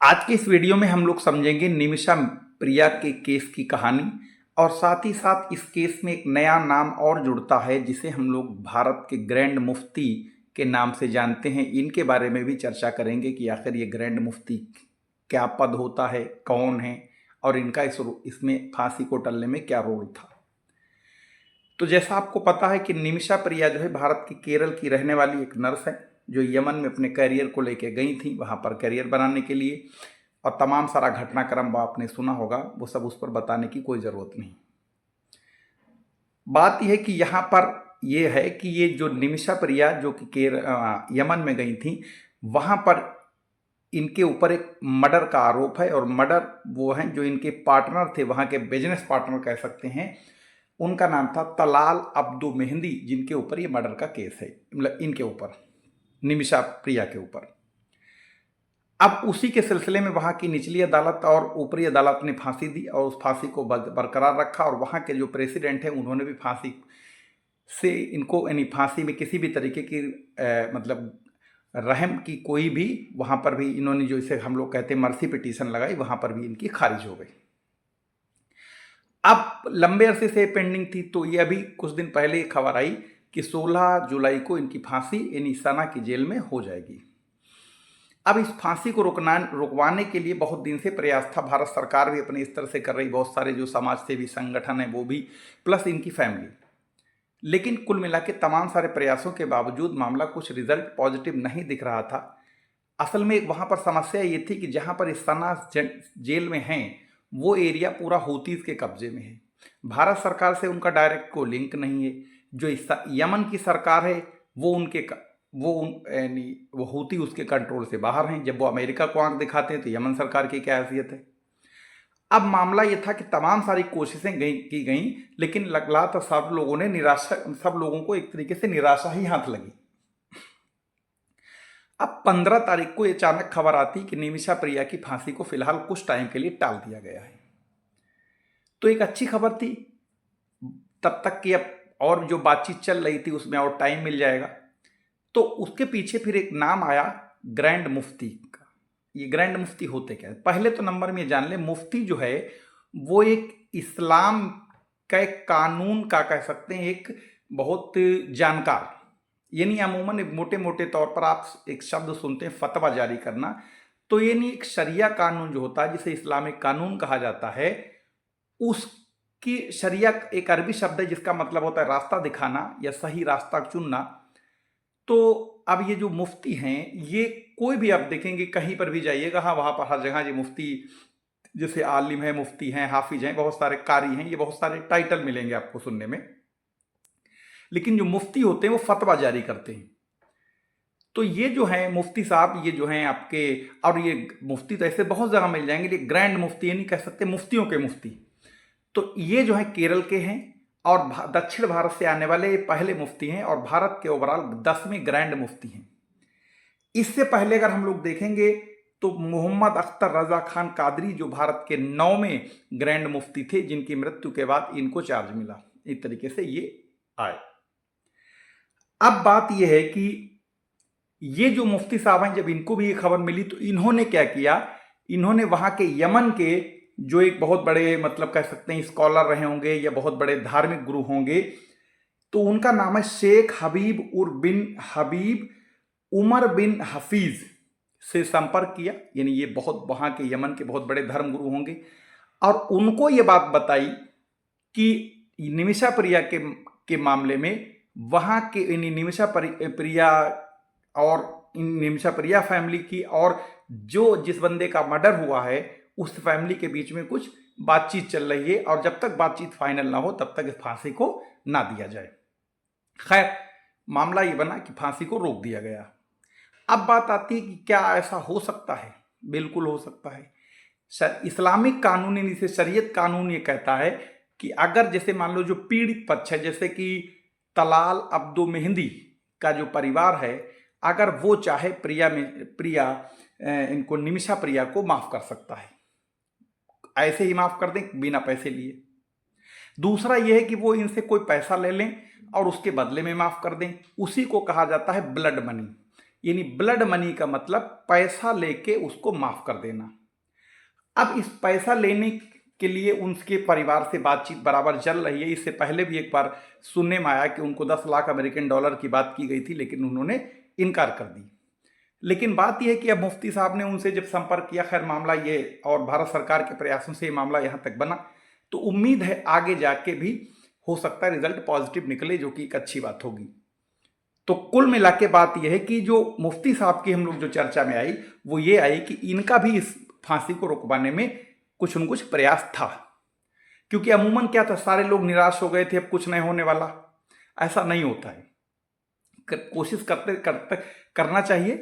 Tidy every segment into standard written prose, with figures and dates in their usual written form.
आज के इस वीडियो में हम लोग समझेंगे निमिषा प्रिया के केस की कहानी और साथ ही साथ इस केस में एक नया नाम और जुड़ता है जिसे हम लोग भारत के ग्रैंड मुफ्ती के नाम से जानते हैं। इनके बारे में भी चर्चा करेंगे कि आखिर ये ग्रैंड मुफ्ती क्या पद होता है, कौन है और इनका इसमें फांसी को टलने में क्या रोल था। तो जैसा आपको पता है कि निमिषा प्रिया जो है भारत के केरल की रहने वाली एक नर्स है जो यमन में अपने करियर को लेकर गई थी, वहाँ पर करियर बनाने के लिए। और तमाम सारा घटनाक्रम आपने सुना होगा, वो सब उस पर बताने की कोई ज़रूरत नहीं। बात यह है कि यहाँ पर यह है कि ये जो निमिषा प्रिया जो कि यमन में गई थी, वहाँ पर इनके ऊपर एक मर्डर का आरोप है। और मर्डर वो हैं जो इनके पार्टनर थे, वहाँ के बिजनेस पार्टनर कह सकते हैं। उनका नाम था तलाल अब्दू मेहंदी, जिनके ऊपर ये मर्डर का केस है, मतलब इनके ऊपर, निमिषा प्रिया के ऊपर। अब उसी के सिलसिले में वहाँ की निचली अदालत और ऊपरी अदालत ने फांसी दी और उस फांसी को बरकरार रखा। और वहाँ के जो प्रेसिडेंट हैं उन्होंने भी फांसी से इनको, यानी फांसी में किसी भी तरीके की मतलब रहम की कोई भी, वहाँ पर भी इन्होंने जो इसे हम लोग कहते हैं मर्सी पिटीशन लगाई, वहाँ पर भी इनकी खारिज हो गई। अब लंबे अरसे से पेंडिंग थी, तो ये अभी कुछ दिन पहले खबर आई कि 16 जुलाई को इनकी फांसी यानी सना की जेल में हो जाएगी। अब इस फांसी को रुकवाने के लिए बहुत दिन से प्रयास था। भारत सरकार भी अपने स्तर से कर रही, बहुत सारे जो समाज सेवी संगठन हैं वो भी, प्लस इनकी फैमिली। लेकिन कुल मिला के तमाम सारे प्रयासों के बावजूद मामला कुछ रिजल्ट पॉजिटिव नहीं दिख रहा था। असल में वहाँ पर समस्या ये थी कि जहाँ पर इस सना जेल में हैं वो एरिया पूरा हूतीज के कब्जे में है। भारत सरकार से उनका डायरेक्ट कोई लिंक नहीं है। जो यमन की सरकार है वो हूती उसके कंट्रोल से बाहर हैं। जब वो अमेरिका को आंख दिखाते हैं तो यमन सरकार की क्या हैसियत है। अब मामला ये था कि तमाम सारी कोशिशें की गई, लेकिन लगला तो सब लोगों को एक तरीके से निराशा ही हाथ लगी। अब 15 तारीख को अचानक खबर आती कि निमिषा प्रिया की फांसी को फिलहाल कुछ टाइम के लिए टाल दिया गया है। तो एक अच्छी खबर थी तब तक कि अब और जो बातचीत चल रही थी उसमें और टाइम मिल जाएगा। तो उसके पीछे फिर एक नाम आया ग्रैंड मुफ्ती का। ये ग्रैंड मुफ्ती होते क्या है, पहले तो नंबर में जान ले। मुफ्ती जो है वो एक इस्लाम का एक कानून का कह सकते हैं एक बहुत जानकार, यानी अमूमन मोटे मोटे तौर पर आप एक शब्द सुनते हैं फतवा जारी करना, तो ये नहीं, एक शरिया कानून जो होता है जिसे इस्लामिक कानून कहा जाता है, उसकी शरिया एक अरबी शब्द है जिसका मतलब होता है रास्ता दिखाना या सही रास्ता चुनना। तो अब ये जो मुफ्ती हैं, ये कोई भी आप देखेंगे कहीं पर भी जाइएगा, हाँ वहाँ पर हर जगह ये मुफ्ती, जैसे आलिम है, मुफ्ती हैं, हाफिज हैं, बहुत सारे कारी हैं, ये बहुत सारे टाइटल मिलेंगे आपको सुनने में। लेकिन जो मुफ्ती होते हैं वो फतवा जारी करते हैं। तो ये जो है मुफ्ती साहब, ये जो हैं आपके, और ये मुफ्ती तो ऐसे बहुत जगह मिल जाएंगे, ये ग्रैंड मुफ्ती नहीं कह सकते, मुफ्तियों के मुफ्ती। तो ये जो है केरल के हैं और दक्षिण भारत से आने वाले पहले मुफ्ती हैं और भारत के ओवरऑल 10वें ग्रैंड मुफ्ती हैं। इससे पहले अगर हम लोग देखेंगे तो मोहम्मद अख्तर रजा खान कादरी जो भारत के 9वें ग्रैंड मुफ्ती थे, जिनकी मृत्यु के बाद इनको चार्ज मिला। इस तरीके से ये आए। अब बात यह है कि ये जो मुफ्ती साहब हैं, जब इनको भी ये खबर मिली तो इन्होंने क्या किया, इन्होंने वहां के यमन के जो एक बहुत बड़े, मतलब कह सकते हैं स्कॉलर रहे होंगे या बहुत बड़े धार्मिक गुरु होंगे, तो उनका नाम है शेख हबीब उमर बिन हफीज, से संपर्क किया। यानी ये बहुत वहां के यमन के बहुत बड़े धर्म गुरु होंगे और उनको ये बात बताई कि निमिषा प्रिया के मामले में वहां के निमिषा प्रिया और निमिषा प्रिया फैमिली की और जो जिस बंदे का मर्डर हुआ है उस फैमिली के बीच में कुछ बातचीत चल रही है और जब तक बातचीत फाइनल ना हो तब तक इस फांसी को ना दिया जाए। खैर, मामला ये बना कि फांसी को रोक दिया गया। अब बात आती है कि क्या ऐसा हो सकता है? बिल्कुल हो सकता है। इस्लामिक कानून, इसे शरीयत कानून ये कहता है कि अगर जैसे मान लो जो पीड़ित पक्ष है, जैसे कि तलाल अब्दू मेहंदी का जो परिवार है, अगर वो चाहे इनको निमिषा प्रिया को माफ कर सकता है, ऐसे ही माफ कर दें बिना पैसे लिए। दूसरा यह है कि वो इनसे कोई पैसा ले लें और उसके बदले में माफ कर दें। उसी को कहा जाता है ब्लड मनी। यानी ब्लड मनी का मतलब पैसा लेके उसको माफ कर देना। अब इस पैसा लेने के लिए उनके परिवार से बातचीत बराबर चल रही है। इससे पहले भी एक बार सुनने में आया कि उनको 10 लाख अमेरिकन डॉलर की बात की गई थी, लेकिन उन्होंने इनकार कर दी। लेकिन बात यह है कि अब मुफ्ती साहब ने उनसे जब संपर्क किया, खैर मामला ये और भारत सरकार के प्रयासों से ये मामला यहाँ तक बना, तो उम्मीद है आगे जाके भी हो सकता है रिजल्ट पॉजिटिव निकले, जो कि एक अच्छी बात होगी। तो कुल मिला के बात यह है कि जो मुफ्ती साहब की हम लोग जो चर्चा में आई वो ये आई कि इनका भी इस फांसी को रुकवाने में कुछ न कुछ प्रयास था, क्योंकि अमूमन क्या था, सारे लोग निराश हो गए थे, अब कुछ नहीं होने वाला। ऐसा नहीं होता है, कोशिश करते करते करना चाहिए,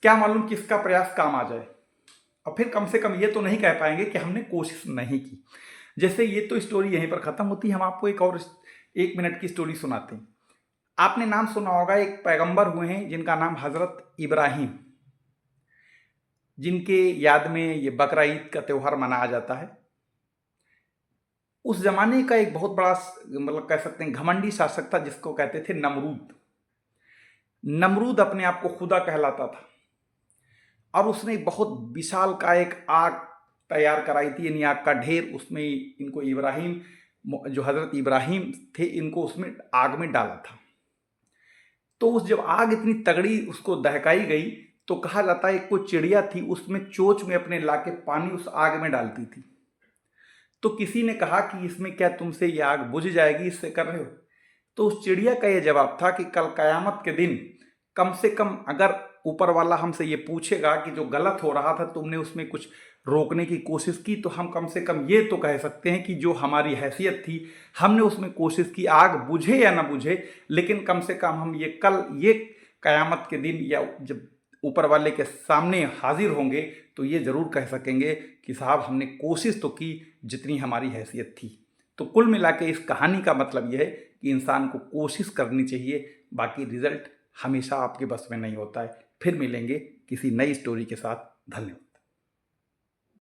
क्या मालूम किसका प्रयास काम आ जाए, और फिर कम से कम ये तो नहीं कह पाएंगे कि हमने कोशिश नहीं की। जैसे ये तो स्टोरी यहीं पर ख़त्म होती है, हम आपको एक और 1 मिनट की स्टोरी सुनाते हैं। आपने नाम सुना होगा, एक पैगंबर हुए हैं जिनका नाम हज़रत इब्राहिम, जिनके याद में ये बकरा ईद का त्यौहार मनाया जाता है। उस जमाने का एक बहुत बड़ा, मतलब कह सकते हैं घमंडी शासक था, जिसको कहते थे नमरूद। नमरूद अपने आप को खुदा कहलाता था, और उसने बहुत विशाल का एक आग तैयार कराई थी, यानी आग का ढेर। उसमें इनको इब्राहिम, जो हज़रत इब्राहिम थे, इनको उसमें आग में डाला था। तो उस जब आग इतनी तगड़ी उसको दहकाई गई, तो कहा जाता है कोई चिड़िया थी, उसमें चोंच में अपने लाके पानी उस आग में डालती थी। तो किसी ने कहा कि इसमें क्या तुमसे ये आग बुझ जाएगी, इससे कर रहे हो? तो उस चिड़िया का ये जवाब था कि कल कयामत के दिन कम से कम अगर ऊपर वाला हमसे ये पूछेगा कि जो गलत हो रहा था तुमने उसमें कुछ रोकने की कोशिश की, तो हम कम से कम ये तो कह सकते हैं कि जो हमारी हैसियत थी हमने उसमें कोशिश की, आग बुझे या ना बुझे, लेकिन कम से कम हम ये कल ये कयामत के दिन या जब ऊपर वाले के सामने हाजिर होंगे तो ये ज़रूर कह सकेंगे कि साहब हमने कोशिश तो की जितनी हमारी हैसियत थी। तो कुल मिला के इस कहानी का मतलब यह है कि इंसान को कोशिश करनी चाहिए, बाकी रिजल्ट हमेशा आपके बस में नहीं होता है। फिर मिलेंगे किसी नई स्टोरी के साथ। धन्यवाद।